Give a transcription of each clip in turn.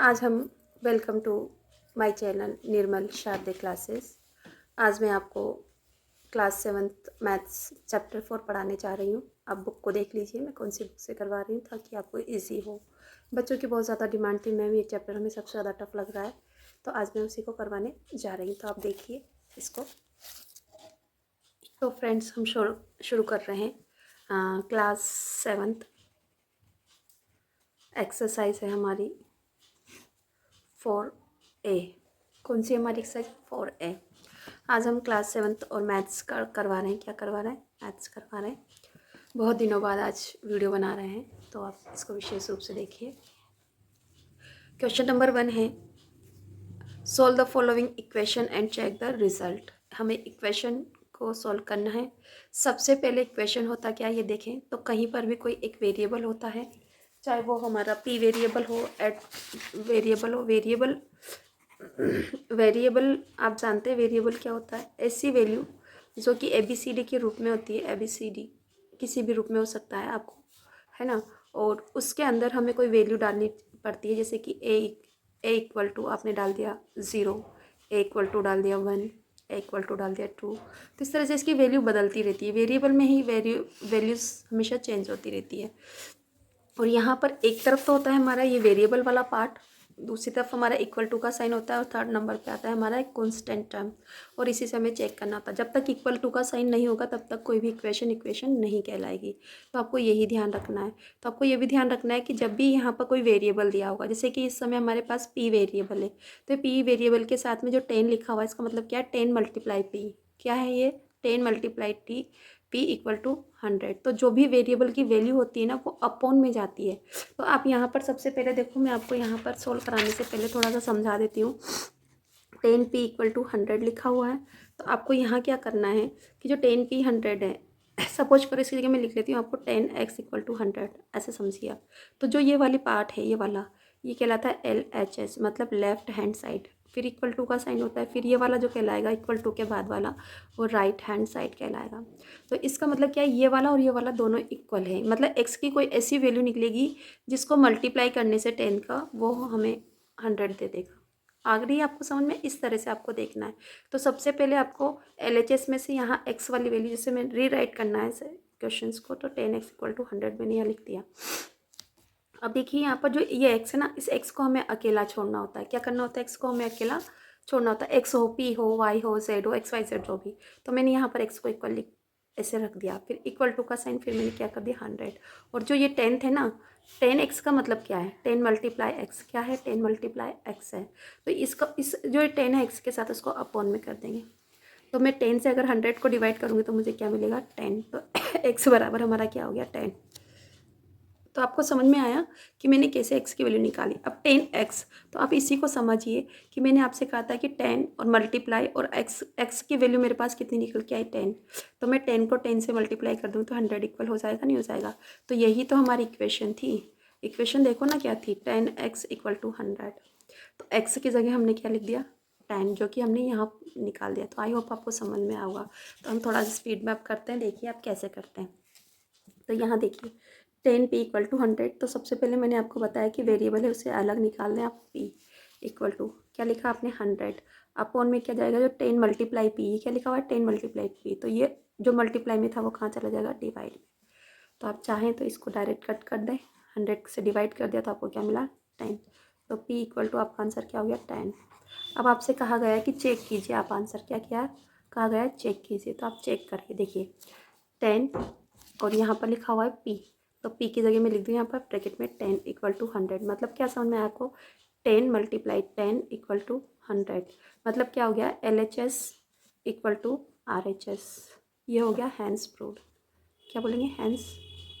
आज हम welcome to my channel Nirmal Sharde classes. आज मैं आपको क्लास 7th मैथ्स चैप्टर 4 पढ़ाने जा रही हूँ। आप बुक को देख लीजिए मैं कौन सी बुक से करवा रही हूँ ताकि आपको इजी हो। बच्चों की बहुत ज़्यादा डिमांड थी, मैम ये चैप्टर हमें सबसे ज़्यादा टफ लग रहा है, तो आज मैं उसी को करवाने जा रही हूँ। तो आप देखिए इसको। तो फ्रेंड्स हम शुरू कर रहे हैं। क्लास 7th एक्सरसाइज है हमारी 4A। कौन सी हमारी एक्सरसाइज 4A। आज हम क्लास 7th और मैथ्स करवा रहे हैं। क्या करवा रहे हैं? मैथ्स करवा रहे हैं। बहुत दिनों बाद आज वीडियो बना रहे हैं, तो आप इसको विशेष रूप से देखिए। क्वेश्चन नंबर 1 है, solve the following equation and check the result. हमें इक्वेशन को सॉल्व करना है। सबसे पहले इक्वेशन होता क्या ये देखें, तो कहीं पर भी कोई एक वेरिएबल होता है, चाहे वो हमारा पी वेरिएबल हो, एट वेरिएबल हो। वेरिएबल आप जानते हैं वेरिएबल क्या होता है? ऐसी वैल्यू जो कि ABCD के रूप में होती है। ABCD किसी भी रूप में हो सकता है आपको, है ना। और उसके अंदर हमें कोई वैल्यू डालनी पड़ती है, जैसे कि ए इक्वल टू आपने डाल दिया 0, ए इक्वल टू डाल दिया 1, ए इक्वल टू डाल दिया 2। तो इस तरह से इसकी वैल्यू बदलती रहती है। वेरिएबल में ही वैल्यूज़ हमेशा चेंज होती रहती है। और यहाँ पर एक तरफ तो होता है हमारा ये वेरिएबल वाला पार्ट, दूसरी तरफ हमारा इक्वल टू का साइन होता है, और थर्ड नंबर पे आता है हमारा एक कांस्टेंट टर्म। और इसी से हमें चेक करना होता है। जब तक इक्वल टू का साइन नहीं होगा तब तक कोई भी इक्वेशन नहीं कहलाएगी। तो आपको यही ध्यान रखना है। तो आपको ये भी ध्यान रखना है कि जब भी यहाँ पर कोई वेरिएबल दिया होगा, जैसे कि इस समय हमारे पास पी वेरिएबल है, तो पी वेरिएबल के साथ में जो 10 लिखा हुआ है, इसका मतलब क्या है? 10 मल्टीप्लाई पी। क्या है ये? 10 multiply T, P equal to 100। तो जो भी वेरिएबल की वैल्यू होती है ना, वो अपॉन में जाती है। तो आप यहाँ पर सबसे पहले देखो, मैं आपको यहाँ पर सोल्व कराने से पहले थोड़ा सा समझा देती हूँ। 10p इक्वल टू 100 लिखा हुआ है, तो आपको यहाँ क्या करना है कि जो 10p 100 है, सपोज करो इसकी जगह मैं लिख लेती हूँ आपको 10x इक्वल टू 100, ऐसे समझिए आप। तो जो ये वाली पार्ट है, ये वाला, ये कहलाता है LHS, मतलब लेफ्ट हैंड साइड। फिर इक्वल टू का साइन होता है, फिर ये वाला जो कहलाएगा इक्वल टू के बाद वाला, वो राइट हैंड साइड कहलाएगा। तो इसका मतलब क्या है? ये वाला और ये वाला दोनों इक्वल है, मतलब x की कोई ऐसी वैल्यू निकलेगी जिसको मल्टीप्लाई करने से 10 का, वो हमें 100 दे देगा। आ रही है आपको समझ में? इस तरह से आपको देखना है। तो सबसे पहले आपको LHS में से यहाँ x वाली वैल्यू, जैसे मैं रीराइट करना है क्वेश्चंस को, तो 10x इक्वल टू 100 मैंने यहाँ लिख दिया। अब देखिए यहाँ पर जो ये x है ना, इस x को हमें अकेला छोड़ना होता है। क्या करना होता है? x को हमें अकेला छोड़ना होता है। x हो, p हो, y हो, z हो, XYZ जो भी। तो मैंने यहाँ पर x को इक्वल ऐसे रख दिया, फिर इक्वल टू का साइन, फिर मैंने क्या कर दिया 100। और जो ये 10 है ना, 10x का मतलब क्या है? 10 मल्टीप्लाई एक्स। क्या है? 10 मल्टीप्लाई एक्स है। तो इसका इस जो 10 है x के साथ, उसको अपॉन में कर देंगे। तो मैं 10 से अगर 100 को डिवाइड करूँगी तो मुझे क्या मिलेगा? 10। तो x बराबर हमारा क्या हो गया? 10। तो आपको समझ में आया कि मैंने कैसे x की वैल्यू निकाली। अब 10x, तो आप इसी को समझिए कि मैंने आपसे कहा था कि 10 और मल्टीप्लाई, और x की वैल्यू मेरे पास कितनी निकल के आई? 10। तो मैं 10 को 10 से मल्टीप्लाई कर दूँ तो 100 इक्वल हो जाएगा, नहीं हो जाएगा? तो यही तो हमारी इक्वेशन थी। इक्वेशन देखो ना क्या थी? 10x equal to 100। तो x की जगह हमने क्या लिख दिया? 10, जो कि हमने यहाँ निकाल दिया। तो आई होप आपको समझ में आऊगा। तो हम थोड़ा सा स्पीड में आप करते हैं, देखिए आप कैसे करते हैं। तो यहाँ देखिए 10p इक्वल टू 100। तो सबसे पहले मैंने आपको बताया कि वेरिएबल है, उसे अलग निकाल दें आप। p इक्वल टू क्या लिखा आपने? 100। अपॉन में क्या जाएगा? जो 10 मल्टीप्लाई p, ये क्या लिखा हुआ है? 10 मल्टीप्लाई p। तो ये जो मल्टीप्लाई में था वो कहाँ चला जाएगा? डिवाइड में। तो आप चाहें तो इसको डायरेक्ट कट कर दें। 100 से डिवाइड कर दिया तो आपको क्या मिला? 10। तो p इक्वल टू आपका आंसर क्या हो गया? 10। अब आपसे कहा गया है कि चेक कीजिए। आप आंसर क्या किया? कहा गया है चेक कीजिए। तो आप चेक करके देखिए 10, और यहाँ पर लिखा हुआ है p, तो p की जगह में लिख दूँ यहाँ पर ब्रैकेट में 10 इक्वल टू 100। मतलब क्या समझ में आया आपको? 10 मल्टीप्लाई 10 इक्वल टू 100। मतलब क्या हो गया? LHS equal to RHS। ये हो गया हैंस प्रूव्ड। क्या बोलेंगे? Hence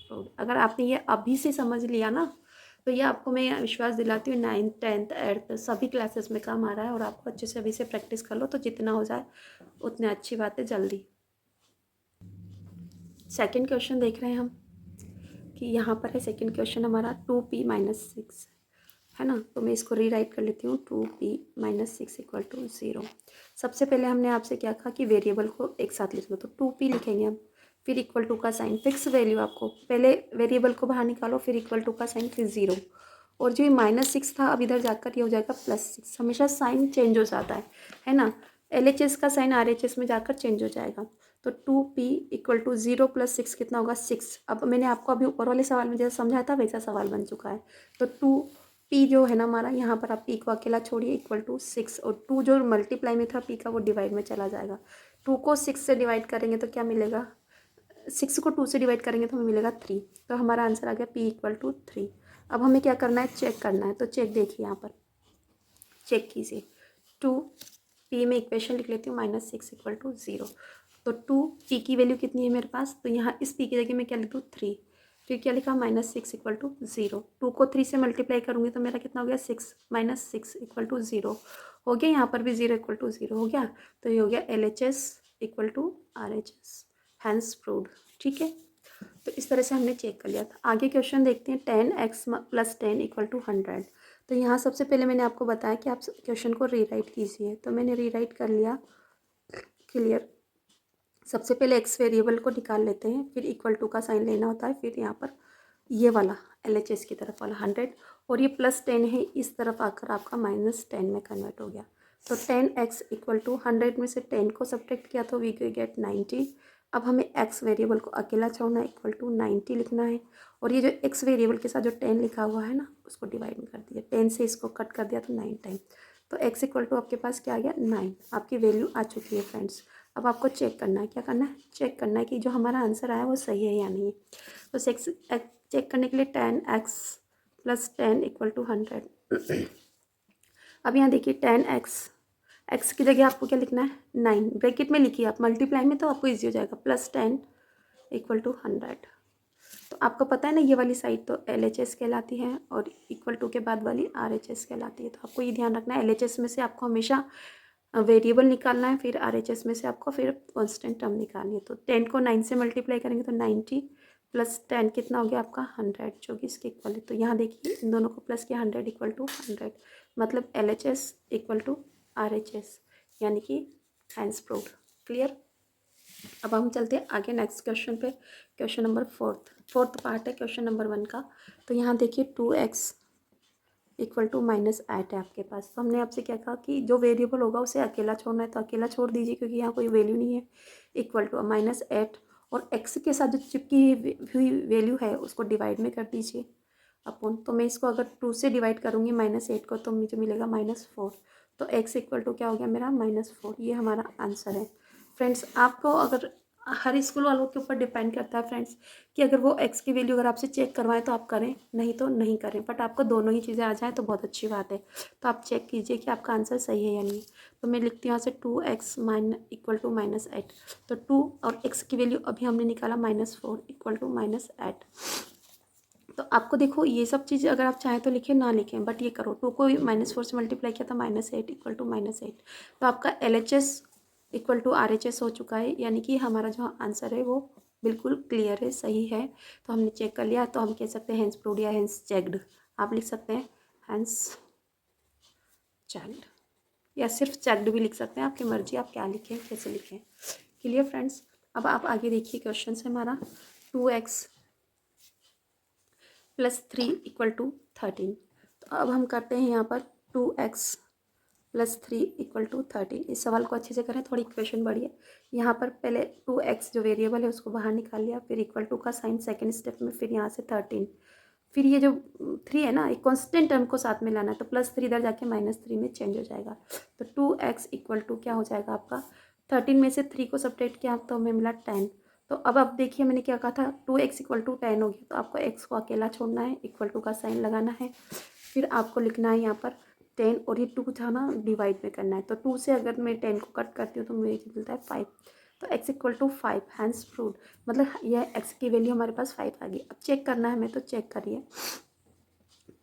proved. अगर आपने ये अभी से समझ लिया ना, तो ये आपको मैं विश्वास दिलाती हूँ 9th 10th 8th सभी क्लासेस में काम आ रहा है। और आपको अच्छे से अभी से प्रैक्टिस कर लो, तो जितना हो जाए उतनी अच्छी बात है। जल्दी सेकंड क्वेश्चन देख रहे हैं हम कि यहाँ पर है सेकंड क्वेश्चन हमारा 2p माइनस 6, है ना। तो मैं इसको रीराइट कर लेती हूँ 2p माइनस 6 इक्वल टू 0। सबसे पहले हमने आपसे क्या कहा कि वेरिएबल को एक साथ लिख लो, तो 2p लिखेंगे हम, फिर इक्वल टू का साइन, फिक्स वैल्यू। आपको पहले वेरिएबल को बाहर निकालो, फिर इक्वल टू का साइन, फिर 0। और जो ये -6 था अब इधर जाकर ये हो जाएगा +6। हमेशा साइन चेंज हो जाता है ना। LHS का साइन RHS में जाकर चेंज हो जाएगा। तो 2p = 0 + 6 कितना होगा 6। अब मैंने आपको अभी ऊपर वाले सवाल में जैसा समझाया था वैसा सवाल बन चुका है। तो 2p जो है ना हमारा, यहाँ पर आप p को अकेला छोड़िए = 6, और 2 जो मल्टीप्लाई में था p का वो डिवाइड में चला जाएगा। 2 को 6 से डिवाइड करेंगे तो क्या मिलेगा, 6 को 2 से डिवाइड करेंगे तो हमें मिलेगा 3। तो हमारा आंसर आ गया p = 3। अब हमें क्या करना है, चेक करना है। तो चेक देखिए, यहाँ पर चेक कीजिए। 2p में इक्वेशन लिख लेती हूँ, -6 = 0। तो 2p की वैल्यू कितनी है मेरे पास, तो यहाँ इस p की जगह मैं क्या लिख दूँ 3। फिर क्या लिखा, -6 = 0। 2 को 3 से मल्टीप्लाई करूँगी तो मेरा कितना हो गया 6, -6 = 0 हो गया। यहाँ पर भी 0 = 0 हो गया। तो ये हो गया LHS = RHS, हैंस प्रूव्ड। ठीक है, तो इस तरह से हमने चेक कर लिया था। आगे क्वेश्चन देखते हैं। 10x + 10 = 100। तो यहाँ सबसे पहले मैंने आपको बताया कि आप क्वेश्चन को रीराइट कीजिए, तो मैंने रीराइट कर लिया। क्लियर। सबसे पहले x वेरिएबल को निकाल लेते हैं, फिर = का साइन लेना होता है, फिर यहाँ पर ये वाला LHS की तरफ वाला 100, और ये +10 है, इस तरफ आकर आपका -10 में कन्वर्ट हो गया। तो 10x = 100 में से 10 को सब्ट्रैक्ट किया तो वी गेट 90। अब हमें x वेरिएबल को अकेला छोड़ना है, = 90 लिखना है, और ये जो x वेरिएबल के साथ जो 10 लिखा हुआ है ना उसको डिवाइड में कर दिया, 10 से इसको कट कर दिया तो 9 टाइम। तो x = आपके पास क्या आ गया 9। आपकी वैल्यू आ चुकी है फ्रेंड्स। अब आपको चेक करना है, क्या करना है, चेक करना है कि जो हमारा आंसर आया वो सही है या नहीं। तो चेक करने के लिए 10x + 10 = 100। अब यहाँ देखिए 10x की जगह आपको क्या लिखना है 9, ब्रैकेट में लिखिए आप, मल्टीप्लाई में तो आपको ईजी हो जाएगा। +10 = 100। तो आपको पता है ना ये वाली साइड तो LHS कहलाती है और = के बाद वाली RHS कहलाती है। तो आपको ये ध्यान रखना है, LHS में से आपको हमेशा वेरिएबल निकालना है, फिर RHS में से आपको फिर कांस्टेंट टर्म निकालनी है। तो 10 को 9 से मल्टीप्लाई करेंगे तो 90 + 10 कितना हो गया आपका 100, जो कि इसके इक्वल है। तो यहाँ देखिए इन दोनों को प्लस किया, 100 = 100, मतलब LHS = RHS, यानी कि हैंस प्रूव्ड। क्लियर। अब हम चलते हैं आगे नेक्स्ट क्वेश्चन पे। क्वेश्चन नंबर फोर्थ पार्ट है क्वेश्चन नंबर 1 का। तो यहाँ देखिए 2x = -8 है आपके पास। तो हमने आपसे क्या कहा कि जो वेरिएबल होगा उसे अकेला छोड़ना है, तो अकेला छोड़ दीजिए क्योंकि यहाँ कोई वैल्यू नहीं है। =-8 और x के साथ जो चिपकी हुई वैल्यू है उसको डिवाइड में कर दीजिए अपॉन। तो मैं इसको अगर 2 से डिवाइड करूँगी -8 को तो मुझे मिलेगा -4। तो x = क्या हो गया मेरा -4। ये हमारा आंसर है फ्रेंड्स। आपको अगर हर स्कूल वालों के ऊपर डिपेंड करता है फ्रेंड्स कि अगर वो x की वैल्यू अगर आपसे चेक करवाएं तो आप करें, नहीं तो नहीं करें, बट आपको दोनों ही चीज़ें आ जाएँ तो बहुत अच्छी बात है। तो आप चेक कीजिए कि आपका आंसर सही है या नहीं। तो मैं लिखती हूँ यहाँ से 2x = -8। तो 2 और x की वैल्यू अभी हमने निकाला -4 = -8। तो आपको देखो ये सब चीज़ अगर आप चाहें तो लिखें, ना लिखें, बट ये करो। 2 को -4 से मल्टीप्लाई किया था, -8 = -8। तो आपका LHS = RHS हो चुका है, यानी कि हमारा जो आंसर है वो बिल्कुल क्लियर है, सही है। तो हमने चेक कर लिया, तो हम कह सकते हैं हैंस प्रूव्ड या हैंस चेक्ड। आप लिख सकते हैं हैंस चेक्ड, या सिर्फ चेक्ड भी लिख सकते हैं, आपकी मर्जी, आप क्या लिखें कैसे लिखें। Clear friends. अब आप आगे देखिए क्वेश्चन से हमारा 2x + 3 = 13। तो अब हम करते हैं यहाँ पर 2x + 3 = 13। इस सवाल को अच्छे से करें, थोड़ी इक्वेशन बढ़ी है। यहाँ पर पहले 2x जो वेरिएबल है उसको बाहर निकाल लिया, फिर = का साइन सेकंड स्टेप में, फिर यहाँ से 13, फिर ये जो 3 है ना एक कांस्टेंट टर्म को साथ में लाना है, तो +3 इधर जाके -3 में चेंज हो जाएगा। तो 2x = क्या हो जाएगा आपका 13 में से 3 को सब्ट्रैक्ट किया तो हमें मिला 10। तो अब आप देखिए मैंने क्या कहा था 2x = 10 हो गया, तो आपको x को अकेला छोड़ना है, = का साइन लगाना है, फिर आपको लिखना है यहाँ पर 10, और ये 2 था ना डिवाइड में करना है। तो 2 से अगर मैं 10 को कट करती हूँ तो मुझे मिलता है 5। तो x = 5, हैंस प्रूव्ड, मतलब यह x की वैल्यू हमारे पास 5 आ गई। अब चेक करना है हमें, तो चेक करिए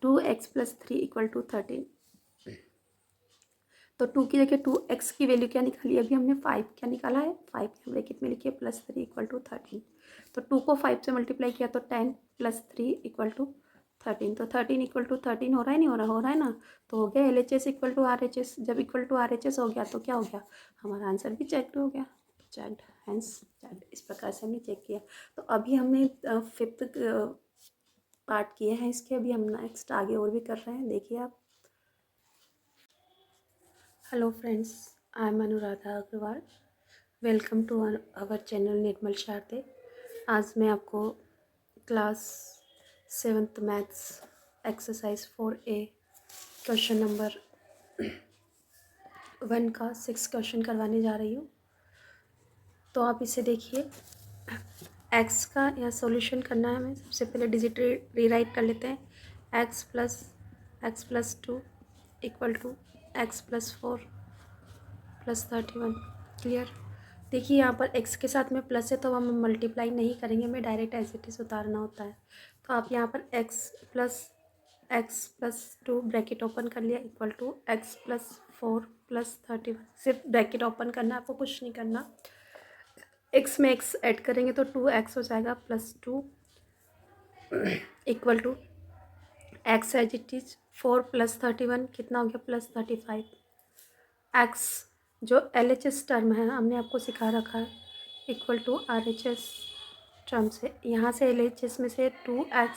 2x + 3 = 13। तो 2 की जगह 2x की वैल्यू क्या निकाली अभी हमने 5, क्या निकाला है 5, ब्रैकेट में लिखिए +3 = 13। तो 2 को 5 से मल्टीप्लाई किया तो 10 + 3 = 13। तो 13 = 13 हो रहा है, नहीं हो रहा है ना। तो हो गया LHS = RHS। जब =RHS हो गया तो क्या हो गया, हमारा आंसर भी चेक्ड हो गया। Checked, hence checked. इस प्रकार से हमने चेक किया। तो अभी हमने 5th पार्ट किए हैं इसके, अभी हम नेक्स्ट आगे और भी कर रहे हैं, देखिए आप। Hello friends, I am Anuradha Agarwal. Welcome to our channel Nirmal Sharde. आज मैं आपको class 7th maths exercise 4A question number 1 का 6 क्वेश्चन करवाने जा रही हूँ। तो आप इसे देखिए। एक्स का यह सॉल्यूशन करना है हमें। सबसे पहले डिजिट रीराइट कर लेते हैं। X plus 2 equal to X plus 4 plus 31। Clear. देखिए यहाँ पर एक्स के साथ में प्लस है तो हम मल्टीप्लाई नहीं करेंगे, हमें डायरेक्ट एज इट इज़ उतारना होता है। तो आप यहाँ पर एक्स प्लस 2 ब्रैकेट ओपन कर लिया equal to X plus 4 plus 31। सिर्फ ब्रैकेट ओपन करना है, आपको कुछ नहीं करना। एक्स में एक्स ऐड करेंगे तो 2x हो जाएगा plus 2 equal to X as it is 4 plus 31 कितना हो गया प्लस 35। एक्स जो LHS टर्म है हमने आपको सिखा रखा है इक्वल टू RHS टर्म से, यहाँ से LHS में से 2x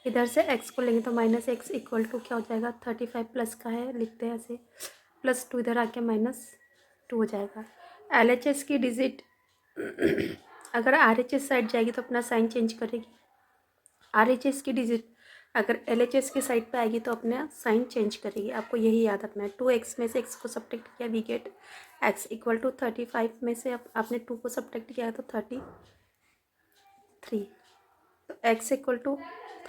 इधर से x को लेंगे तो माइनस एक्स इक्वल टू क्या हो जाएगा 35 प्लस का है, लिखते हैं ऐसे प्लस 2 इधर आके -2 हो जाएगा। LHS की डिजिट अगर RHS साइड जाएगी तो अपना साइन चेंज करेगी। RHS की डिजिट अगर LHS की साइड पे आएगी तो अपना साइन चेंज करेगी। आपको यही याद रखना है। 2x में से x को सब्ट्रैक्ट किया, we get x equal to 35 में से आपने 2 को सब्ट्रैक्ट किया तो 33, तो x इक्वल टू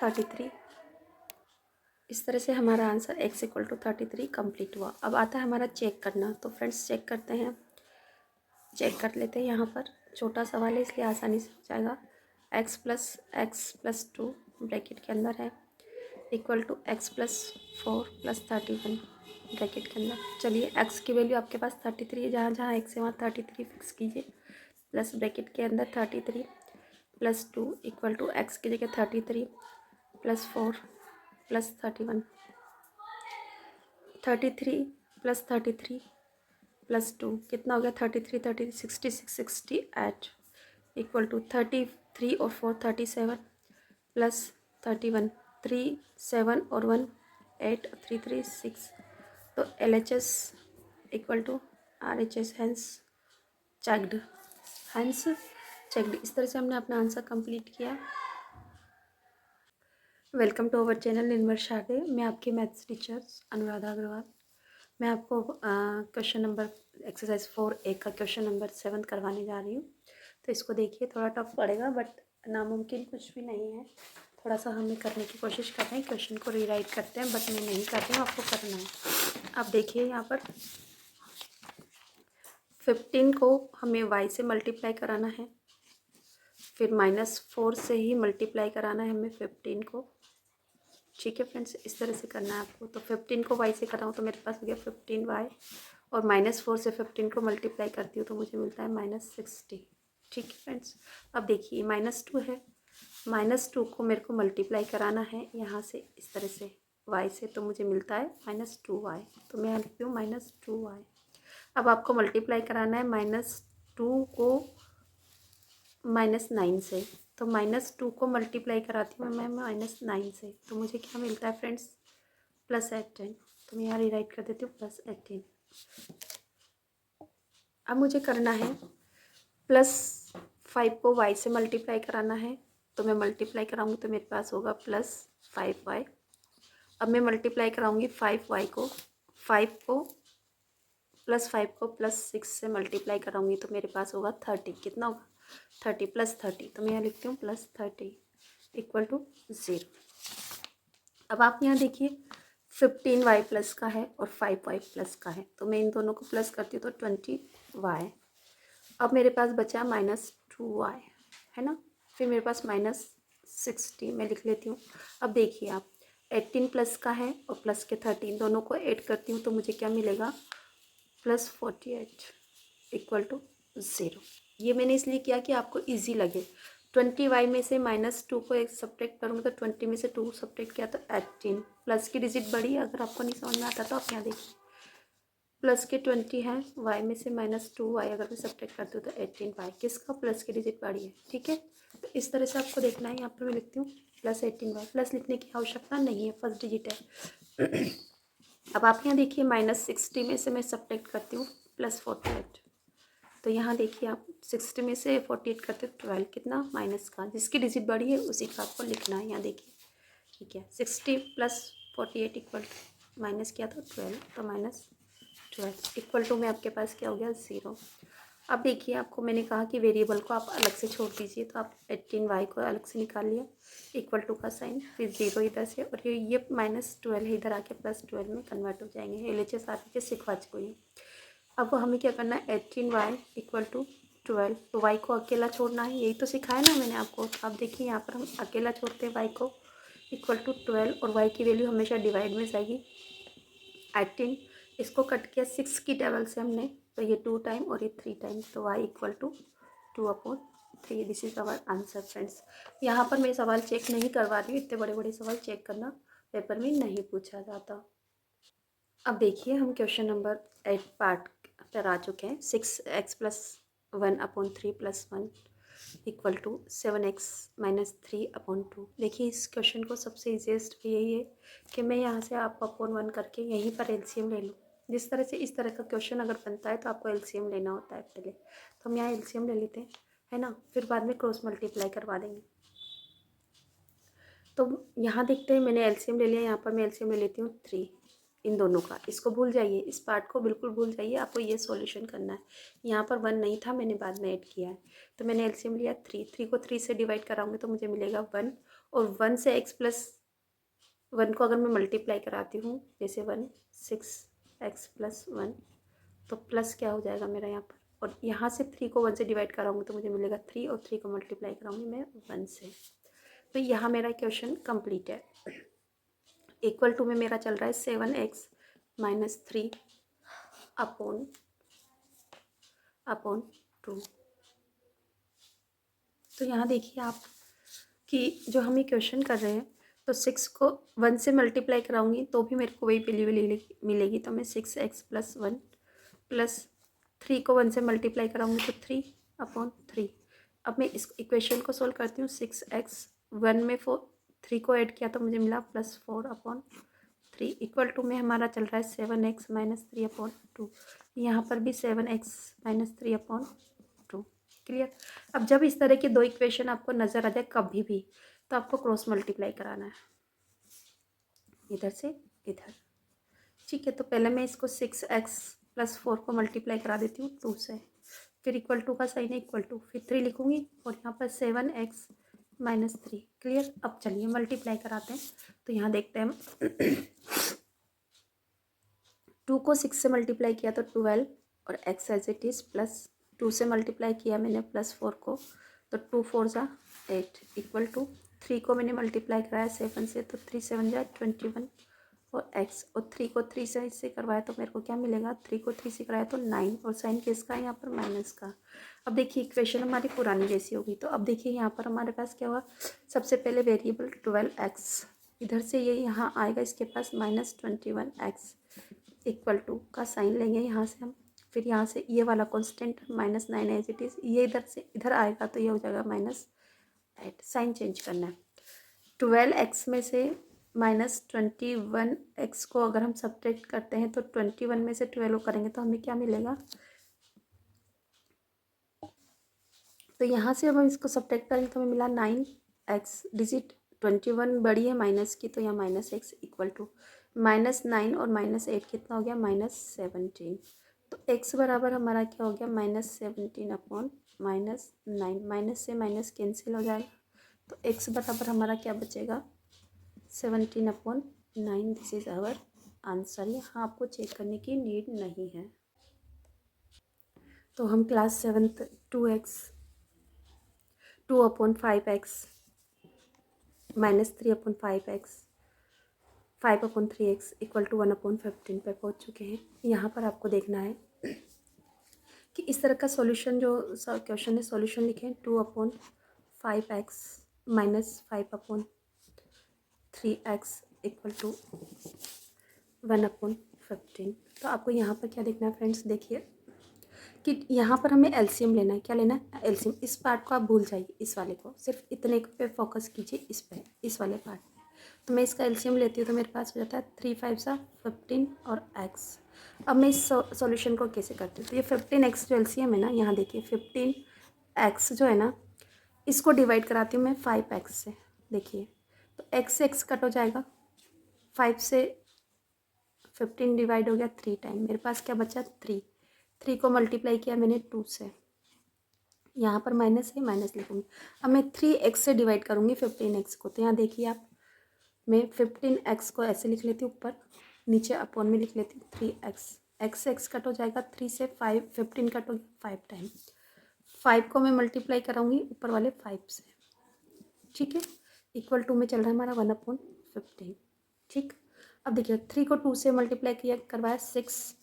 33। इस तरह से हमारा answer x equal to 33 complete हुआ। अब आता है हमारा चेक करना। तो फ्रेंड्स चेक करते हैं, चेक कर लेते हैं। यहाँ पर छोटा सवाल है इसलिए आसानी से हो जाएगा। x प्लस 2 ब्रैकेट के अंदर है equal to x plus 4 plus 31 bracket के अंदर। चलिए x की वैल्यू आपके पास 33 है, जहाँ जहाँ x है वहाँ 33 फिक्स कीजिए, प्लस ब्रैकेट के अंदर 33 प्लस 2 इक्वल टू x की जगह 33 प्लस 4 प्लस 31। 33 प्लस 33 प्लस 2 कितना हो गया 33 66 इक्वल टू 33 और 4 37 प्लस 31 3 7 और 1 8 3 3 6। तो LHS equal to RHS hence checked. इस तरह से हमने अपना आंसर कंप्लीट किया। Welcome to our channel Nirmal Sharde. मैं आपकी मैथ्स टीचर अनुराधा अग्रवाल। मैं आपको क्वेश्चन नंबर एक्सरसाइज 4A का क्वेश्चन नंबर 7 करवाने जा रही हूँ। तो इसको देखिए, थोड़ा टफ पड़ेगा बट नामुमकिन कुछ भी नहीं है। थोड़ा सा हमें करने की कोशिश कर रहे हैं, क्वेश्चन को रीराइट करते हैं बट मैं नहीं कर रही हूँ, आपको करना है। आप देखिए यहाँ पर 15 को हमें y से मल्टीप्लाई कराना है, फिर -4 से ही मल्टीप्लाई कराना है हमें 15 को। ठीक है फ्रेंड्स, इस तरह से करना है आपको। तो 15 को y से कराऊँ तो मेरे पास हो गया 15y और -4 से 15 को मल्टीप्लाई करती हूँ तो मुझे मिलता है -60। ठीक है फ्रेंड्स, अब देखिए -2 है, -2 को मेरे को मल्टीप्लाई कराना है यहाँ से इस तरह से y से, तो मुझे मिलता है -2y। तो मैं यहाँ लिखती हूँ -2y। अब आपको मल्टीप्लाई कराना है -2 को -9 से, तो -2 को मल्टीप्लाई कराती हूँ मैं -9 से, तो मुझे क्या मिलता है फ्रेंड्स +18। तो मैं यहाँ रीराइट कर देती हूँ +18। अब मुझे करना है +5 को y से मल्टीप्लाई कराना है, तो मैं मल्टीप्लाई कराऊंगी तो मेरे पास होगा +5y। अब मैं मल्टीप्लाई कराऊंगी 5y को, 5 को +5 को +6 से मल्टीप्लाई कराऊंगी तो मेरे पास होगा 30। कितना होगा 30 +30। तो मैं यहाँ लिखती हूँ +30 इक्वल टू 0। अब आप यहाँ देखिए 15y प्लस का है और 5y प्लस का है, तो मैं इन दोनों को प्लस करती हूँ तो 20y। अब मेरे पास बचा -2y है ना, फिर मेरे पास -60 मैं लिख लेती हूँ। अब देखिए आप 18 प्लस का है और प्लस के 13 दोनों को ऐड करती हूँ तो मुझे क्या मिलेगा +48 इक्वल टू 0। ये मैंने इसलिए किया कि आपको इजी लगे। 20y में से -2 को एक सब्ट्रैक्ट करूँगी तो 20 में से 2 सब्ट्रैक्ट किया तो 18। प्लस की डिजिट बड़ी, अगर आपको नहीं समझ में आता तो आप यहाँ देखिए प्लस के 20 है, वाई में से -2y अगर मैं सब्ट्रैक्ट करती हूँ तो 18y, किसका प्लस की डिजिट बड़ी है, ठीक है। तो इस तरह से आपको देखना है। यहाँ पर मैं लिखती हूँ +18y, प्लस लिखने की आवश्यकता नहीं है, फर्स्ट डिजिट है। अब आप यहाँ देखिए -60 में से मैं सब्ट्रैक्ट करती हूँ +48, तो यहाँ देखिए आप 60 में से 48 करते हो 12, कितना माइनस का, जिसकी डिजिट बड़ी है उसी का आपको लिखना है। यहाँ देखिए, ठीक है, 60 + 48 इक्वल माइनस किया तो 12, तो -12 इक्वल टू में आपके पास क्या हो गया 0। अब देखिए, आपको मैंने कहा कि वेरिएबल को आप अलग से छोड़ दीजिए, तो आप 18y को अलग से निकाल लिया, इक्वल टू का साइन, फिर 0 इधर से, और ये -12 है, इधर आके +12 में कन्वर्ट हो जाएंगे। LHS RHS सिखवा चुकी हूँ। अब हमें क्या करना है, 18y इक्वल टू 12, तो y को अकेला छोड़ना है, यही तो सिखाया ना मैंने आपको। अब देखिए यहाँ पर हम अकेला छोड़ते हैं y को, इक्वल टू 12, और y की वैल्यू हमेशा डिवाइड में जाएगी। 18 इसको कट किया 6 की टेबल से हमने, तो ये 2 टाइम और ये 3 टाइम, तो y equal to 2/3। This is our answer friends. यहाँ पर मैं सवाल चेक नहीं करवा रही हूँ, इतने बड़े बड़े सवाल चेक करना पेपर में नहीं पूछा जाता। अब देखिए, हम क्वेश्चन नंबर 8 पार्ट पर आ चुके हैं। 6x + 1/3 + 1 equal to 7x - 3/2। देखिए, इस क्वेश्चन को सबसे ईजीएस्ट यही है कि मैं यहाँ से आप अपॉन 1 करके यहीं पर एलसीएम ले लूँ। जिस तरह से इस तरह का क्वेश्चन अगर बनता है तो आपको एलसीएम लेना होता है पहले, तो हम यहाँ एलसीएम ले लेते हैं, है ना, फिर बाद में क्रॉस मल्टीप्लाई करवा देंगे। तो यहाँ देखते हैं, मैंने एलसीएम ले लिया, यहाँ पर मैं एलसीएम ले लेती हूँ 3, इन दोनों का। इसको भूल जाइए, इस पार्ट को बिल्कुल भूल जाइए, आपको ये सॉल्यूशन करना है। यहाँ पर 1 नहीं था, मैंने बाद में ऐड किया है, तो मैंने एलसीएम लिया 3 को 3 से डिवाइड कराऊंगी तो मुझे मिलेगा 1, और 1 से x + 1 को अगर मैं मल्टीप्लाई कराती हूँ, जैसे 1 6x + 1, तो प्लस क्या हो जाएगा मेरा यहाँ पर, और यहाँ से 3 को 1 से डिवाइड कराऊंगी तो मुझे मिलेगा 3, और 3 को मल्टीप्लाई कराऊंगी मैं 1 से। तो यहाँ मेरा क्वेश्चन कंप्लीट है। इक्वल टू में मेरा चल रहा है 7x - 3 अपॉन 2। तो यहाँ देखिए आप कि जो हम ये क्वेश्चन कर रहे हैं, तो 6 को 1 से मल्टीप्लाई कराऊंगी तो भी मेरे को वही वैल्यू मिलेगी। तो मैं 6x + 1 + 3 को 1 से मल्टीप्लाई कराऊंगी तो 3/3। अब मैं इस इक्वेशन को सोल्व करती हूँ। 6x 1 में 3 को ऐड किया तो मुझे मिला +4/3 इक्वल टू में हमारा चल रहा है 7x - 3/2। यहाँ पर भी 7x - 3/2। क्लियर। अब जब इस तरह के दो इक्वेशन आपको नज़र आ जाए कभी भी, तो आपको क्रॉस मल्टीप्लाई कराना है, इधर से इधर, ठीक है। तो पहले मैं इसको 6x + 4 को मल्टीप्लाई करा देती हूँ 2 से, फिर इक्वल टू का साइन है, इक्वल टू, फिर 3 लिखूँगी, और यहाँ पर 7x - 3। क्लियर। अब चलिए मल्टीप्लाई कराते हैं। तो यहाँ देखते हैं हम 2 को 6 से मल्टीप्लाई किया तो 12, और x as it is, plus 2 से मल्टीप्लाई किया मैंने +4 को, तो 2 4 ज़ा 8 इक्वल टू 3 को मैंने मल्टीप्लाई कराया 7 से, तो 3 7 ज़ा 21, और x, और 3 को 3 से इससे करवाया तो मेरे को क्या मिलेगा, 3 को 3 से कराया तो 9, और साइन किसका है यहाँ पर, माइनस का। अब देखिए इक्वेशन हमारी पुरानी जैसी होगी। तो अब देखिए यहाँ पर हमारे पास क्या हुआ, सबसे पहले वेरिएबल 12x, इधर से ये यहाँ आएगा इसके पास -21x इक्वल टू का साइन लेंगे यहाँ से हम, फिर यहाँ से ये वाला कांस्टेंट -9 एज इट इज़, ये इधर से इधर आएगा तो ये हो जाएगा -8, साइन चेंज करना है। 12x में से -21x को अगर हम सब्ट्रैक्ट करते हैं तो 21 में से 12 करेंगे तो हमें क्या मिलेगा, तो यहाँ से अब हम इसको सब्ट्रैक्ट करेंगे तो हमें मिला 9x, डिजिट 21 बड़ी है माइनस की, तो यहाँ -x इक्वल टू -9 और -8 कितना हो गया, -17। तो x बराबर हमारा क्या हो गया, -17/-9, माइनस से माइनस कैंसिल हो जाएगा, तो x बराबर हमारा क्या बचेगा, 17/9। This is our answer. यहाँ आपको चेक करने की नीड नहीं है। तो हम class 7th 2/5x -3/5x 5/3x equal to 1/15 पे पहुँच चुके हैं। यहाँ पर आपको देखना है कि इस तरह का सॉल्यूशन जो क्वेश्चन है, सॉल्यूशन लिखें 2/5x -5/3x इक्वल टू 1/15। 15। तो आपको यहाँ पर क्या देखना है फ्रेंड्स, देखिए कि यहाँ पर हमें एलसीएम लेना है। क्या लेना है? एलसीएम। इस पार्ट को आप भूल जाइए, इस वाले को, सिर्फ इतने पे फोकस कीजिए, इस पे, इस वाले पार्ट में। तो मैं इसका एलसीएम लेती हूँ तो मेरे पास हो जाता है 3 5 15 और x। अब मैं इस सॉल्यूशन को कैसे करती हूँ, तो ये 15x जो एलसीएम है ना, यहाँ देखिए 15x जो है ना, इसको डिवाइड कराती हूँ मैं 5x से। देखिए तो x से x कट हो जाएगा, 5 से 15 डिवाइड हो गया 3 टाइम, मेरे पास क्या बचा 3। 3 को मल्टीप्लाई किया मैंने 2 से, यहाँ पर माइनस है, माइनस लिखूँगी। अब मैं 3x से डिवाइड करूँगी 15x को, तो यहाँ देखिए आप, मैं 15x को ऐसे लिख लेती हूँ, ऊपर नीचे अपॉन में लिख लेती हूँ 3x। x से x कट हो जाएगा, 3 से 5 15 कट हो गया 5 टाइम, 5 को मैं मल्टीप्लाई कराऊँगी ऊपर वाले 5 से, ठीक है। इक्वल टू में चल रहा है हमारा 1/15, ठीक। अब देखिए 3 को 2 से मल्टीप्लाई किया करवाया 6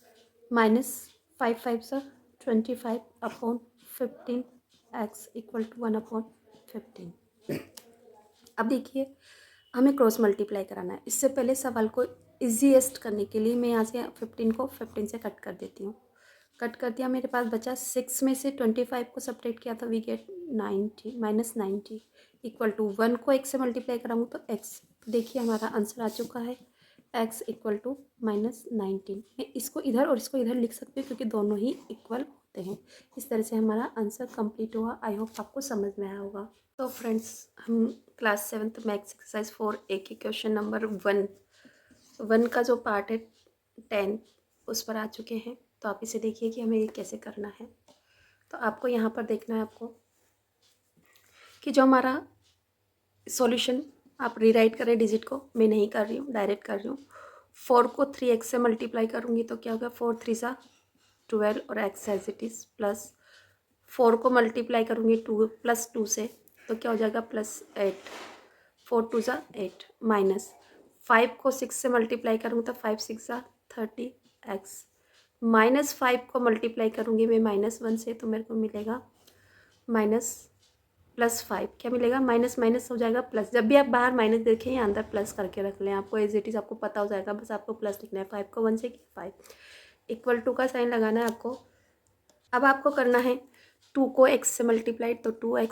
minus 5 5 25 upon 15x equal to 1/15। अब देखिए हमें क्रॉस मल्टीप्लाई कराना है। इससे पहले सवाल को ईजीएस्ट करने के लिए मैं यहाँ से 15 को 15 से कट कर देती हूँ। कट कर दिया, मेरे पास बचा 6 में से 25 को सब्ट्रैक्ट किया तो वी गेट 90 -90 इक्वल टू 1 को x से मल्टीप्लाई कराऊंगी तो x। तो देखिए हमारा आंसर आ चुका है x इक्वल टू -19। मैं इसको इधर और इसको इधर लिख सकती हूँ क्योंकि दोनों ही इक्वल होते हैं। इस तरह से हमारा आंसर कंप्लीट हुआ। आई होप आपको समझ में आया होगा। तो फ्रेंड्स हम class 7th maths exercise 4A के क्वेश्चन नंबर 1 का जो पार्ट है 10 उस पर आ चुके हैं। तो आप इसे देखिए कि हमें ये कैसे करना है। तो आपको यहाँ पर देखना है आपको कि जो हमारा सॉल्यूशन आप रीराइट करें डिजिट को, मैं नहीं कर रही हूँ, डायरेक्ट कर रही हूँ। 4 को 3x से मल्टीप्लाई करूँगी तो क्या होगा, 4 3 12 और x as it is, plus 4 को मल्टीप्लाई करूँगी 2 + 2 से तो क्या हो जाएगा +8, 4 2 8 माइनस 5 को 6 से मल्टीप्लाई करूँगी तो 5 6 30x माइनस 5 को मल्टीप्लाई करूँगी मैं -1 से तो मेरे को मिलेगा +5। क्या मिलेगा, माइनस माइनस हो जाएगा प्लस। जब भी आप बाहर माइनस देखें या अंदर प्लस करके रख लें, आपको एज इट इज़ आपको पता हो जाएगा, बस आपको प्लस लिखना है। 5 को 1 से 5 इक्वल टू का साइन लगाना है आपको। अब आपको करना है 2 को x से मल्टीप्लाई तो 2x,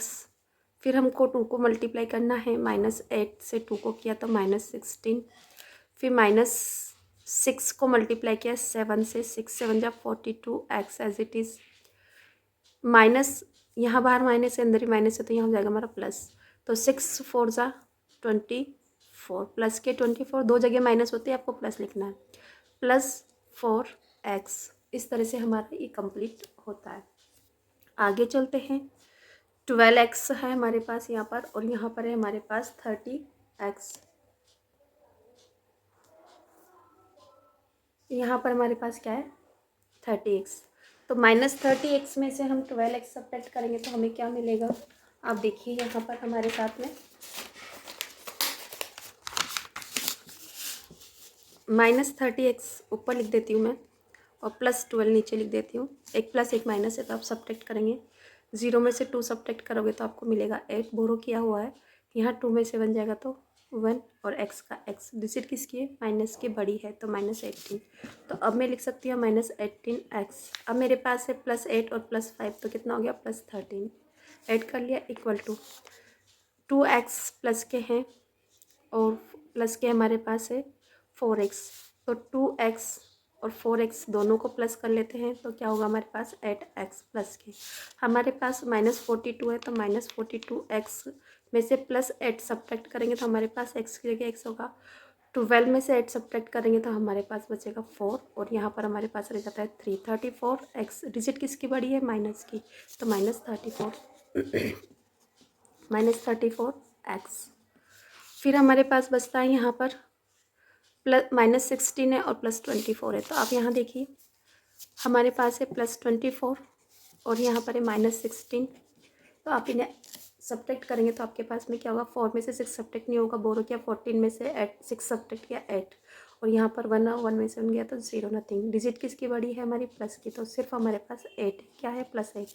फिर हमको 2 को मल्टीप्लाई करना है -8 से 2 को किया तो -16, फिर -6 को मल्टीप्लाई किया 7 से, 6 7 42x as it is, minus यहाँ बाहर माइनस है अंदर ही माइनस है तो यहाँ हो जाएगा हमारा प्लस। तो 6 4 24 प्लस के 24, दो जगह माइनस होते हैं, आपको प्लस लिखना है, +4x। इस तरह से हमारा ये कंप्लीट होता है। आगे चलते हैं। 12x है हमारे पास यहाँ पर और यहाँ पर है हमारे पास 30x। यहाँ पर हमारे पास क्या है 30x। तो -30x में से हम 12x सब्ट्रैक्ट करेंगे तो हमें क्या मिलेगा, आप देखिए यहाँ पर हमारे साथ में -30x ऊपर लिख देती हूँ मैं और +12 नीचे लिख देती हूँ। एक प्लस एक माइनस है तो आप सब्ट्रैक्ट करेंगे। 0 में से 2 सब्ट्रैक्ट करोगे तो आपको मिलेगा 8, बोरो किया हुआ है। यहाँ 2 में से 1 जाएगा तो 1 और x का x डिजिट किसकी है, माइनस की बड़ी है तो -18। तो अब मैं लिख सकती हूँ -18x। अब मेरे पास है +8 और +5 तो कितना हो गया +13। ऐड कर लिया इक्वल टू 2x प्लस के हैं और प्लस के हमारे पास है 4x। तो 2x और 4x दोनों को प्लस कर लेते हैं तो क्या होगा हमारे पास 8x प्लस के। हमारे पास -42 है तो -42x में से +8 सब्ट्रैक्ट करेंगे तो हमारे पास x की जगह x होगा। 12 में से 8 सब्ट्रैक्ट करेंगे तो हमारे पास बचेगा 4 और यहाँ पर हमारे पास रह जाता है 3। 34x डिजिट किसकी बड़ी है, माइनस की, तो -34x। फिर हमारे पास बचता है यहाँ पर -16 है और +24 है। तो आप यहाँ देखिए हमारे पास है +24 और यहाँ पर है -16। तो आप इन्हें सब्ट्रैक्ट करेंगे तो आपके पास में क्या होगा, 4 में से 6 सब्ट्रैक्ट नहीं होगा, बोरो किया 14 में से 6 सब्ट्रैक्ट किया 8 और यहाँ पर 1 में से 1 गया तो 0 नथिंग। डिजिट किसकी बड़ी है, हमारी प्लस की, तो सिर्फ हमारे पास 8 क्या है, +8।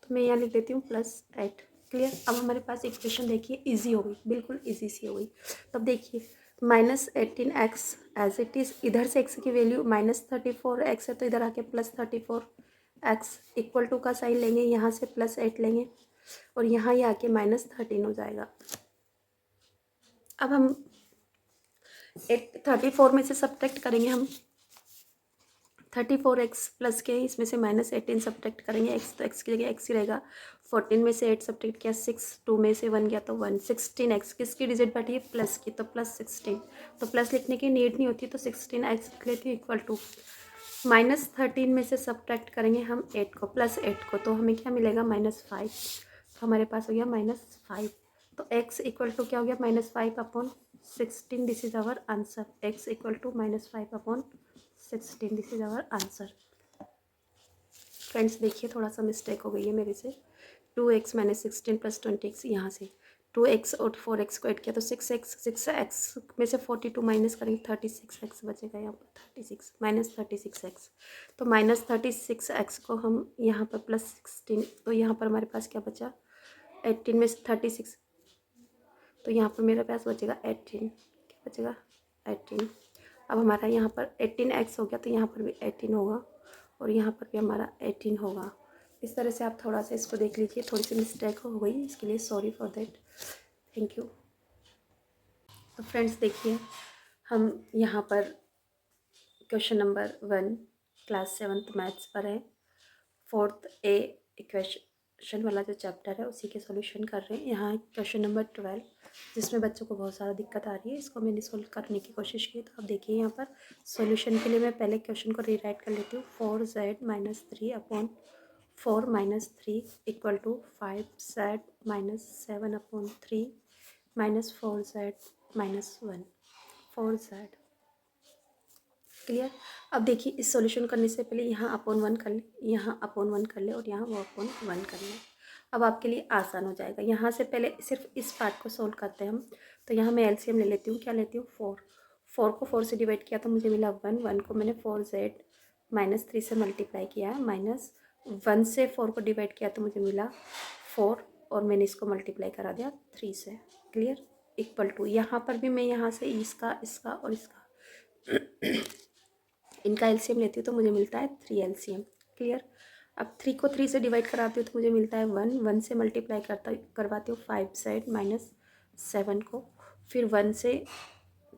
तो मैं यहाँ लिख देती हूँ +8। क्लियर। अब हमारे पास इक्वेशन देखिए ईजी हो गई, बिल्कुल ईजी सी हो गई। तब देखिए -18x एज इट इज़, इधर से x की वैल्यू -34x है तो इधर आके +34x इक्वल टू का साइन लेंगे, यहाँ से +8 लेंगे और यहाँ ये आके -13 हो जाएगा। अब हम 34 में से सब्ट्रैक्ट करेंगे हम 34x प्लस के, इसमें से -18 सब्ट्रैक्ट करेंगे x, तो x की जगह x ही रहेगा। 14 में से 8 सब्ट्रैक्ट किया 6, 2 में से 1 गया तो 1, 16x किसकी डिजिट बैठी है प्लस की, तो +16, तो प्लस लिखने की नीड नहीं होती तो 16x लिख लेती हूँ इक्वल टू -13 में से सब्ट्रैक्ट करेंगे हम 8 को, +8 को, तो हमें क्या मिलेगा -5, तो हमारे पास हो गया -5, तो x इक्वल टू क्या हो गया -5/16, this is our answer, x equal to -5/16, this is our answer. Friends देखिए थोड़ा सा मिस्टेक हो गई है मेरे से, 2x मैंने 16 + 20x यहाँ से 2x और 4x को ऐड किया तो 6x में से 42 माइनस करेंगे 36x बचेगा, यहाँ पर 36 -36x, तो -36x को हम यहाँ पर +16, तो यहाँ पर हमारे पास क्या बचा 18 में से 36, तो यहाँ पर मेरे पास बचेगा 18, क्या बचेगा 18। अब हमारा यहाँ पर 18x हो गया तो यहाँ पर भी 18 होगा और यहाँ पर भी हमारा 18 होगा। इस तरह से आप थोड़ा सा इसको देख लीजिए, थोड़ी सी मिस्टेक हो गई, इसके लिए sorry for that, thank you. तो फ्रेंड्स देखिए हम यहाँ पर question number 1 class 7th maths पर है, 4th A इक्वेशन वाला जो चैप्टर है उसी के सॉल्यूशन कर रहे हैं। यहाँ क्वेश्चन नंबर 12 जिसमें बच्चों को बहुत सारा दिक्कत आ रही है, इसको मैंने सोल्व करने की कोशिश की, तो आप देखिए यहाँ पर सॉल्यूशन के लिए मैं पहले क्वेश्चन को रीराइट कर लेती हूँ। 4z - 3/4 - 3 equal to 5z - 7/3 -4z -1, 4z, clear. अब देखिए इस सॉल्यूशन करने से पहले यहाँ अपॉन 1 कर ले, यहाँ अपॉन 1 कर ले और यहाँ वो अपॉन 1 कर ले। अब आपके लिए आसान हो जाएगा। यहाँ से पहले सिर्फ इस पार्ट को सोल्व करते हैं हम, तो यहाँ मैं एलसीएम ले लेती हूँ, क्या लेती हूँ 4 को 4 से डिवाइड किया तो मुझे मिला 1 को मैंने 4z - 3 से मल्टीप्लाई किया, -1 से 4 को डिवाइड किया तो मुझे मिला 4 और मैंने इसको मल्टीप्लाई करा दिया 3 से, क्लियर, इक्वल टू यहाँ पर भी मैं यहाँ से इसका और इसका इनका एलसीएम लेती हूँ तो मुझे मिलता है 3 एलसीएम, क्लियर। अब 3 को 3 से डिवाइड कराती हूँ तो मुझे मिलता है 1 से मल्टीप्लाई करवाती हूँ 5z - 7 को, फिर 1 से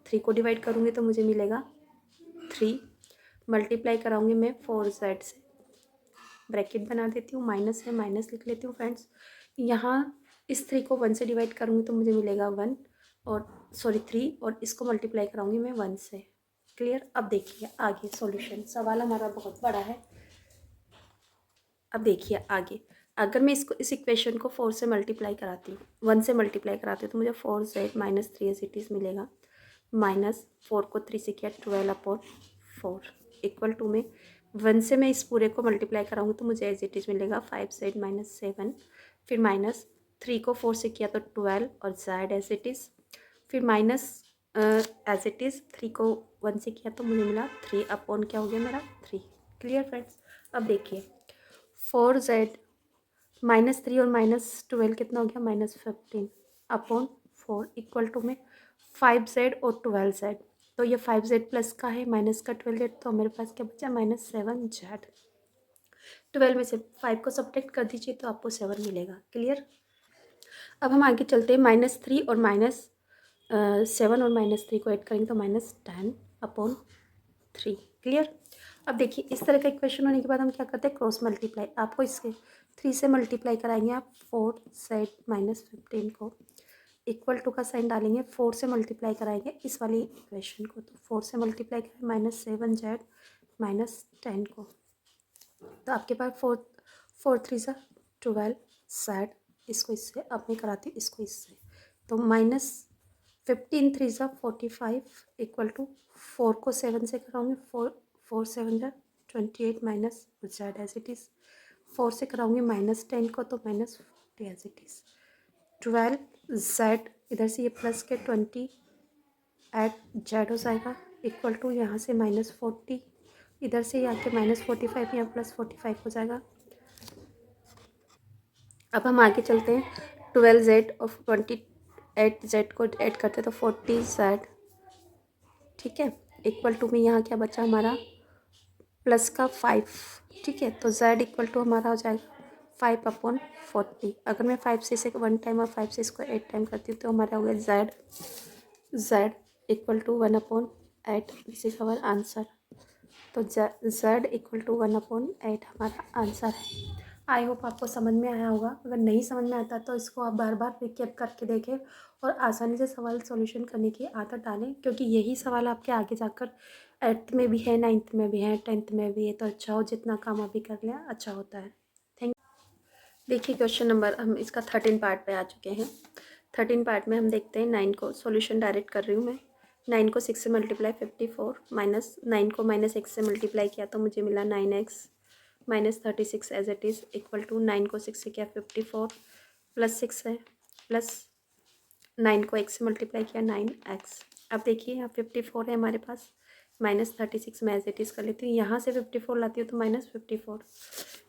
3 को डिवाइड करूँगी तो मुझे मिलेगा 3, मल्टीप्लाई कराऊँगी मैं 4z से, ब्रैकेट बना देती हूँ, माइनस है माइनस लिख लेती हूँ फ्रेंड्स। यहाँ इस 3 को 1 से डिवाइड करूँगी तो मुझे मिलेगा 1 और 3 और इसको मल्टीप्लाई कराऊँगी मैं 1 से, क्लियर। अब देखिए आगे सॉल्यूशन, सवाल हमारा बहुत बड़ा है। अब देखिए आगे, अगर मैं इसको इस इक्वेशन को 4 से मल्टीप्लाई कराती हूँ, 1 से मल्टीप्लाई कराती हूँ तो मुझे 4z - 3 एज इट इज़ मिलेगा, -4 को 3 से किया 12/4 इक्वल टू में 1 से मैं इस पूरे को मल्टीप्लाई कराऊंगी तो मुझे एज इट इज़ मिलेगा 5z - 7, फिर -3 को 4 से किया तो 12 और z एज इट इज़, फिर माइनस एज इट इज़ 3 को 1 से किया तो मुझे मिला 3 अपॉन क्या हो गया मेरा 3, क्लियर फ्रेंड्स। अब देखिए 4z -3 और -12 कितना हो गया -15 अपॉन 4 इक्वल टू में 5z और 12z, तो ये 5z प्लस का है माइनस का 12z, तो मेरे पास क्या बचा -7z। 12 में से 5 को सब्ट्रैक्ट कर दीजिए तो आपको 7 मिलेगा, क्लियर। अब हम आगे चलते हैं, -3 और -7 और -3 को ऐड करेंगे तो -10/3, क्लियर। अब देखिए इस तरह का इक्वेशन होने के बाद हम क्या करते हैं क्रॉस मल्टीप्लाई, आपको इसके 3 से मल्टीप्लाई कराएंगे आप 4z - 15 को, इक्वल टू का साइन डालेंगे, 4 से मल्टीप्लाई कराएंगे इस वाली इक्वेशन को, तो 4 से मल्टीप्लाई करें -7z - 10 को, तो आपके पास 4 3 सा 12z, इसको इससे अब मैं कराती हूँ इसको इससे, तो -15 3 सा 45 इक्वल टू 4 को 7 से कराऊंगी 4 7 जा 28 minus z as it is, 4 से कराऊंगी -10 को तो -40 एज इट इज़, 12z इधर से ये प्लस के 20 एट z हो जाएगा इक्वल टू यहाँ से -40, इधर से ये आके -45 यहाँ +45 हो जाएगा। अब हम आगे चलते हैं, 12z और 28z को ऐड करते हैं तो 40z ठीक है। इक्वल टू में यहाँ क्या बचा हमारा, प्लस का 5, ठीक है। तो z इक्वल टू हमारा हो जाएगा 5/40। अगर मैं 5 से इसे 1 टाइम और 5 से इसको 8 टाइम करती हूँ तो हमारा हो गया z equal to 1/8। This is our answer. तो z इक्वल टू 1/8 हमारा आंसर है। आई होप आपको समझ में आया होगा। अगर नहीं समझ में आता तो इसको आप बार बार रिकैप करके देखें और आसानी से सवाल सॉल्यूशन करने की आदत डालें, क्योंकि यही सवाल आपके आगे जाकर 8th में भी है, 9th में भी है, 10th में भी है। तो अच्छा हो, जितना काम अभी कर लें अच्छा होता है। थैंक। देखिए क्वेश्चन नंबर, हम इसका 13 पार्ट पे आ चुके हैं। 13 पार्ट में हम देखते हैं 9 को। सॉल्यूशन डायरेक्ट कर रही हूँ मैं। 9 को 6 से मल्टीप्लाई 54, माइनस 9 को -x से मल्टीप्लाई किया तो मुझे मिला 9x -36 as it is equal to 9 को 6 से किया 54 प्लस 6 है, प्लस 9 को x से मल्टीप्लाई किया 9x। अब देखिए यहाँ 54 है हमारे पास, -36 मैं एज इट इज़ कर लेती हूँ। यहाँ से 54 लाती हूँ तो -54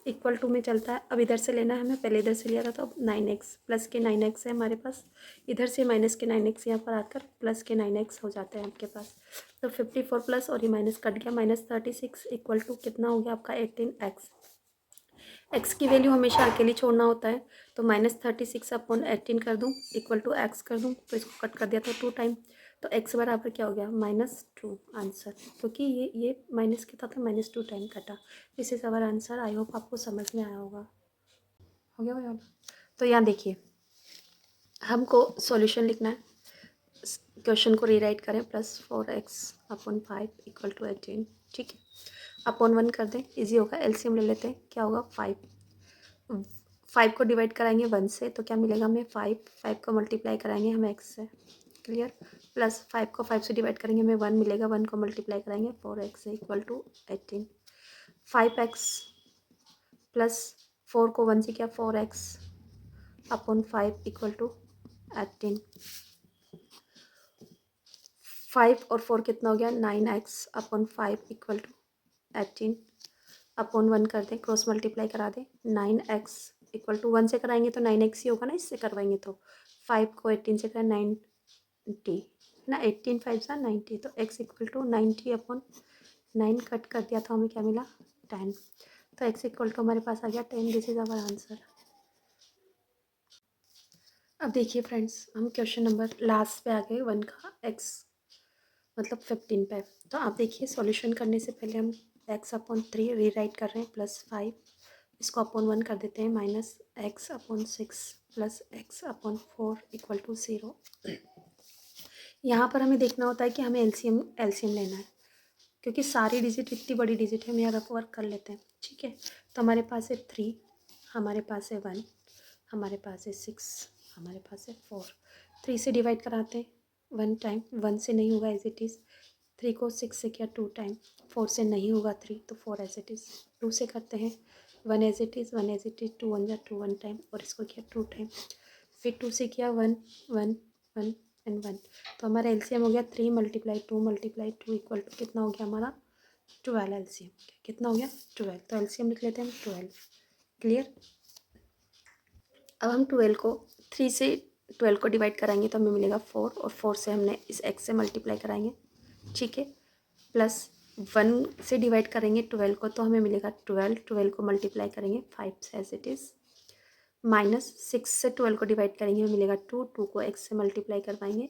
इक्वल टू में चलता है। अब इधर से लेना है हमें, पहले इधर से लिया था तो 9x प्लस के 9x है हमारे पास, इधर से माइनस के 9x यहाँ पर आकर प्लस के 9x हो जाते हैं आपके पास। तो 54 प्लस और ये माइनस कट गया, -36 इक्वल टू कितना हो गया आपका 18x। x की वैल्यू हमेशा अकेली छोड़ना होता है, तो -36/18 कर दूँ इक्वल टू x कर दूँ, तो इसको कट कर दिया था 2 टाइम। तो x बराबर क्या हो गया, -2 आंसर, क्योंकि ये माइनस के था तो -2 टाइम कटा। This is our answer. I hope आपको समझ में आया होगा। हो गया भैया। तो यहाँ देखिए हमको सॉल्यूशन लिखना है। क्वेश्चन को रीराइट करें, +4x/5 इक्वल टू 18, ठीक है। अपॉन 1 कर दें, इजी होगा। एलसीएम ले लेते हैं, क्या होगा 5 को डिवाइड कराएंगे 1 से तो क्या मिलेगा हमें 5 को मल्टीप्लाई कराएंगे हम x से, क्लियर। प्लस 5 को 5 से डिवाइड करेंगे हमें 1 मिलेगा, 1 को मल्टीप्लाई कराएंगे 4x से इक्वल टू 18। 5x प्लस 4 को 1 से किया 4x/5 इक्वल टू 18। 5 और 4 कितना हो गया 9x/5 इक्वल टू 18 अपॉन 1 कर दें, क्रॉस मल्टीप्लाई करा दें। 9x इक्वल टू 1 से कराएंगे तो 9x ही होगा ना, इससे करवाएंगे तो 5 को 18 से करें 90 ना, 18 5 सा 90, तो x इक्वल टू 90/9 कट कर दिया तो हमें क्या मिला 10। तो x इक्वल टू हमारे पास आ गया 10। This is our answer. अब देखिए फ्रेंड्स, हम क्वेश्चन नंबर लास्ट पे आ गए 1 का, x मतलब 15 पे। तो आप देखिए सॉल्यूशन करने से पहले हम x/3 रीराइट कर रहे हैं, +5 इसको अपॉन 1 कर देते हैं, -x/6 plus x/4 equal to 0। यहाँ पर हमें देखना होता है कि हमें एलसीएम लेना है, क्योंकि सारी डिजिट इतनी बड़ी डिजिट है, हम यहाँ रफ वर्क कर लेते हैं, ठीक है। तो हमारे पास है 3, हमारे पास है 1, हमारे पास है 6, हमारे पास है 4। 3 से डिवाइड कराते हैं 1 टाइम, 1 से नहीं होगा एज इट इज़। 3 को 6 से किया 2 टाइम, 4 से नहीं होगा 3 तो 4 एज इट इज़। 2 से करते हैं 1 as it is, 1 as it is, 2 1 जा 2 1 टाइम, और इसको किया 2 टाइम। फिर 2 से किया 1 1 1 एंड 1। तो हमारा एलसीएम हो गया 3 × 2 इक्वल टू कितना हो गया हमारा 12। एलसीएम कितना हो गया 12, तो एलसीएम लिख लेते हैं हम 12, क्लियर। अब हम 12 को 3 से 12 को डिवाइड कराएंगे तो हमें मिलेगा 4, और 4 से हमने इस x से मल्टीप्लाई कराएंगे, ठीक है। प्लस 1 से डिवाइड करेंगे 12 को तो हमें मिलेगा 12, 12 को मल्टीप्लाई करेंगे 5 से एज इट इज़। -6 से 12 को डिवाइड करेंगे हमें मिलेगा 2, 2 को x से मल्टीप्लाई करवाएंगे,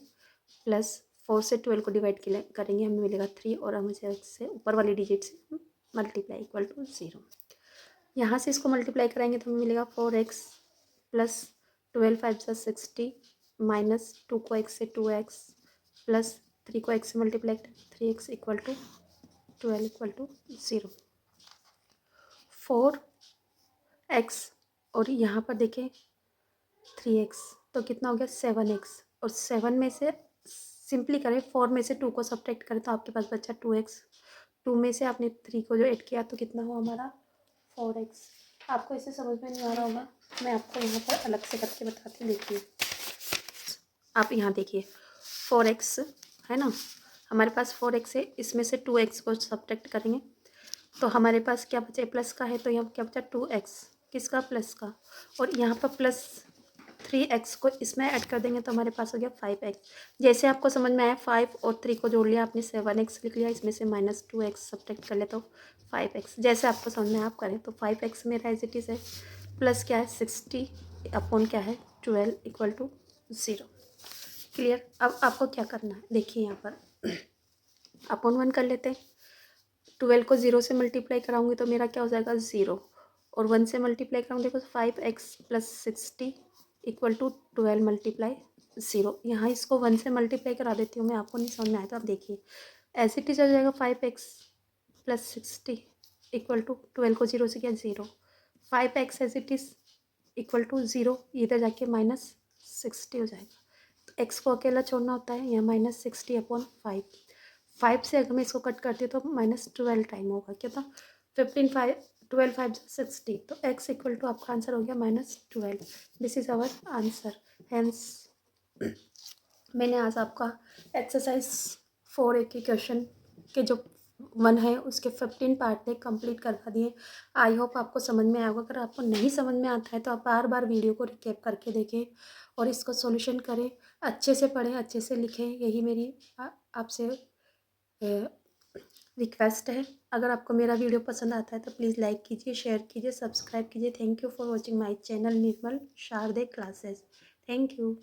प्लस 4 से 12 को डिवाइड करेंगे हमें मिलेगा 3, और हम इसे x से ऊपर वाली डिजिट से मल्टीप्लाई इक्वल टू 0। यहाँ से इसको मल्टीप्लाई कराएंगे तो हमें मिलेगा 4x प्लस 12 5 सा 60, -2 को x से 2x, प्लस 3 को x से multiply 3x equal to 12 equal to 0। 4x और यहाँ पर देखें 3x, तो कितना हो गया 7x, और 7 में से सिंपली करें, 4 में से 2 को सब्ट्रैक्ट करें तो आपके पास बचा 2x। 2 में से आपने 3 को जो ऐड किया तो कितना हुआ हमारा 4x। आपको इसे समझ में नहीं आ रहा होगा, मैं आपको यहाँ पर अलग से करके बताती हूँ। देखिए आप यहाँ देखिए 4x है ना, हमारे पास 4x है, इसमें से 2x को सब्ट्रैक्ट करेंगे तो हमारे पास क्या बचा, प्लस का है तो यहाँ क्या बचा 2x, किसका प्लस का, और यहाँ पर प्लस 3x को इसमें ऐड कर देंगे तो हमारे पास हो गया 5x। जैसे आपको समझ में आया, 5 और 3 को जोड़ लिया आपने, 7x लिख लिया, इसमें से -2x सब्ट्रैक्ट कर ले तो 5x। जैसे आपको समझ में आप करें तो 5x मेरा एज इट इज़ है, प्लस क्या है 60 अपॉन क्या है 12 इक्वल टू 0। क्लियर। अब आपको क्या करना है, देखिए यहाँ पर अपॉन 1 कर लेते हैं। 12 को 0 से मल्टीप्लाई कराऊंगी तो मेरा क्या हो जाएगा 0, और 1 से मल्टीप्लाई कराऊंगी देखो 5x plus 60 equal to 12 multiply 0। यहाँ इसको 1 से मल्टीप्लाई करा देती हूँ मैं, आपको नहीं समझ में आया तो आप देखिए ऐसे ही हो जाएगा 5x प्लस 60 इक्वल टू 12 को 0 से क्या 0, 5x as it is equal to 0, इधर जाके -60 हो जाएगा। तो x को अकेला छोड़ना होता है, यहाँ -60 अपॉन 5। 5 से अगर मैं इसको कट करती हूँ तो -12 टाइम होगा, क्या था 15 5 12 5 60, तो x इक्वल टू आपका आंसर हो गया -12। This is our answer. Hence मैंने आज आपका एक्सरसाइज 4A के क्वेश्चन के जो 1 है उसके 15 पार्ट थे कंप्लीट करवा दिए। आई होप आपको समझ में आया होगा। अगर आपको नहीं समझ में आता है तो आप बार बार वीडियो को रिकैप करके देखें और इसको सॉल्यूशन करें, अच्छे से पढ़ें, अच्छे से लिखें, यही मेरी आपसे रिक्वेस्ट है। अगर आपको मेरा वीडियो पसंद आता है तो प्लीज़ लाइक कीजिए, शेयर कीजिए, सब्सक्राइब कीजिए। Thank you for watching my channel Nirmal Sharde classes. Thank you.